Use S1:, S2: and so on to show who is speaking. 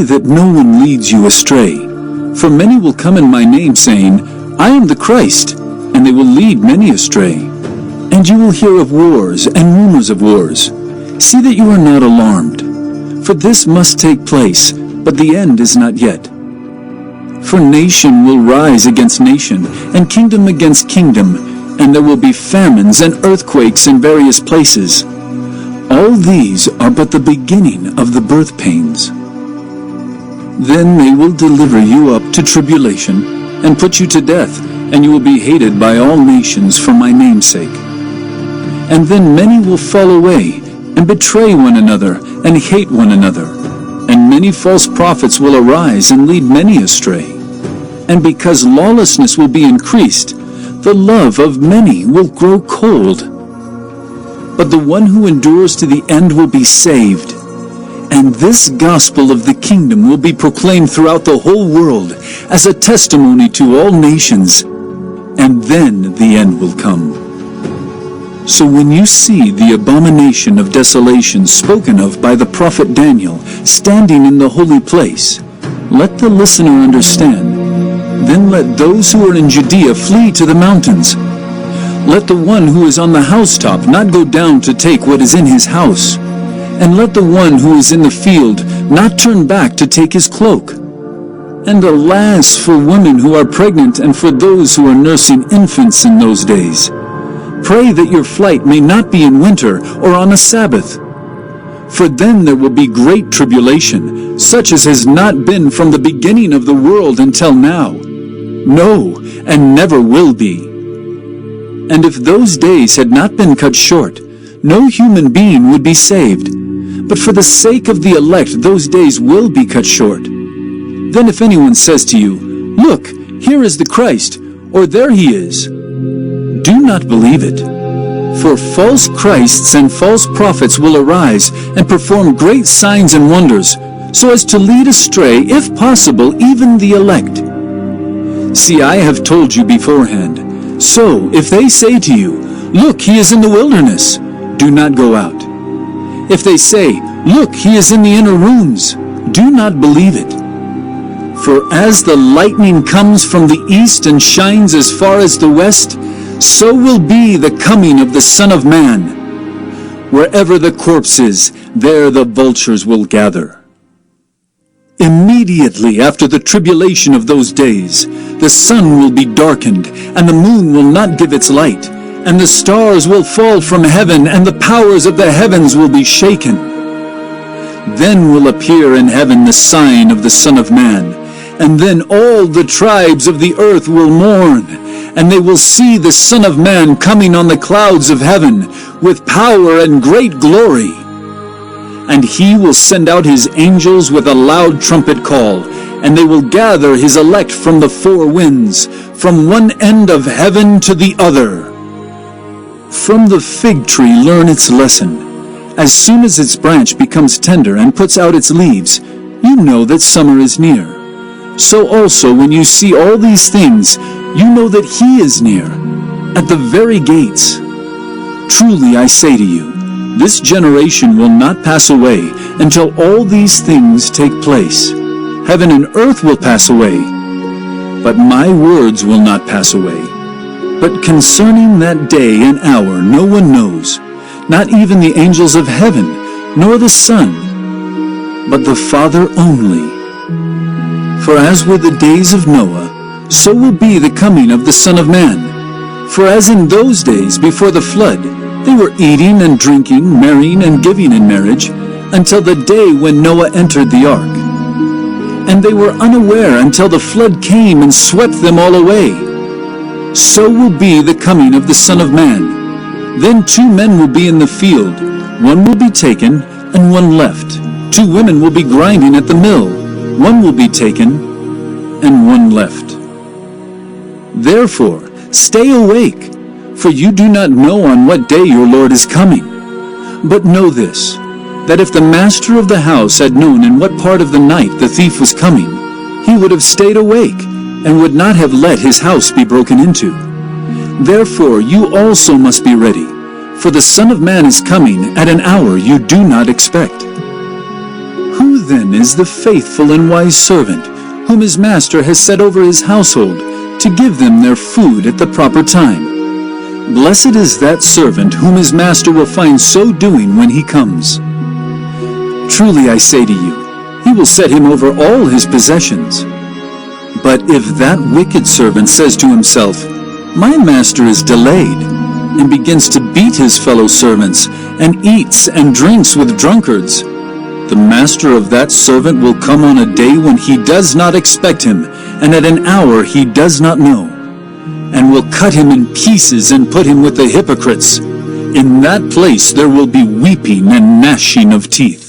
S1: that no one leads you astray. For many will come in my name, saying, I am the Christ, and they will lead many astray. And you will hear of wars and rumors of wars. See that you are not alarmed, for this must take place, but the end is not yet. For nation will rise against nation, and kingdom against kingdom, and there will be famines and earthquakes in various places. All these are but the beginning of the birth pains. Then they will deliver you up to tribulation, and put you to death, and you will be hated by all nations for my name's sake. And then many will fall away, and betray one another, and hate one another. And many false prophets will arise, and lead many astray. And because lawlessness will be increased, the love of many will grow cold. But the one who endures to the end will be saved. And this gospel of the kingdom will be proclaimed throughout the whole world as a testimony to all nations, and then the end will come. So when you see the abomination of desolation spoken of by the prophet Daniel standing in the holy place, let the listener understand. Then let those who are in Judea flee to the mountains. Let the one who is on the housetop not go down to take what is in his house. And let the one who is in the field not turn back to take his cloak. And alas for women who are pregnant and for those who are nursing infants in those days. Pray that your flight may not be in winter or on a Sabbath. For then there will be great tribulation, such as has not been from the beginning of the world until now. No, and never will be. And if those days had not been cut short, no human being would be saved. But for the sake of the elect, those days will be cut short. Then if anyone says to you, Look, here is the Christ, or there he is, do not believe it. For false Christs and false prophets will arise and perform great signs and wonders, so as to lead astray, if possible, even the elect. See, I have told you beforehand. So if they say to you, Look, he is in the wilderness, do not go out. If they say, Look, he is in the inner rooms, do not believe it. For as the lightning comes from the east and shines as far as the west, so will be the coming of the Son of Man. Wherever the corpse is, there the vultures will gather. Immediately after the tribulation of those days, the sun will be darkened, and the moon will not give its light, and the stars will fall from heaven, and the powers of the heavens will be shaken. Then will appear in heaven the sign of the Son of Man, and then all the tribes of the earth will mourn, and they will see the Son of Man coming on the clouds of heaven, with power and great glory. And he will send out his angels with a loud trumpet call, and they will gather his elect from the four winds, from one end of heaven to the other. From the fig tree learn its lesson. As soon as its branch becomes tender and puts out its leaves, you know that summer is near. So also when you see all these things, you know that he is near, at the very gates. Truly I say to you, this generation will not pass away until all these things take place. Heaven and earth will pass away, but my words will not pass away. But concerning that day and hour no one knows, not even the angels of heaven, nor the Son, but the Father only. For as were the days of Noah, so will be the coming of the Son of Man. For as in those days before the flood, they were eating and drinking, marrying and giving in marriage, until the day when Noah entered the ark. And they were unaware until the flood came and swept them all away. So will be the coming of the Son of Man. Then 2 men will be in the field, one will be taken and one left. 2 women will be grinding at the mill, one will be taken and one left. Therefore, stay awake, for you do not know on what day your Lord is coming. But know this, that if the master of the house had known in what part of the night the thief was coming, he would have stayed awake, and would not have let his house be broken into. Therefore you also must be ready, for the Son of Man is coming at an hour you do not expect. Who then is the faithful and wise servant, whom his master has set over his household, to give them their food at the proper time. Blessed is that servant whom his master will find so doing when he comes. Truly I say to you, he will set him over all his possessions. But if that wicked servant says to himself, My master is delayed, and begins to beat his fellow servants, and eats and drinks with drunkards, the master of that servant will come on a day when he does not expect him, and at an hour he does not know, and will cut him in pieces and put him with the hypocrites. In that place there will be weeping and gnashing of teeth.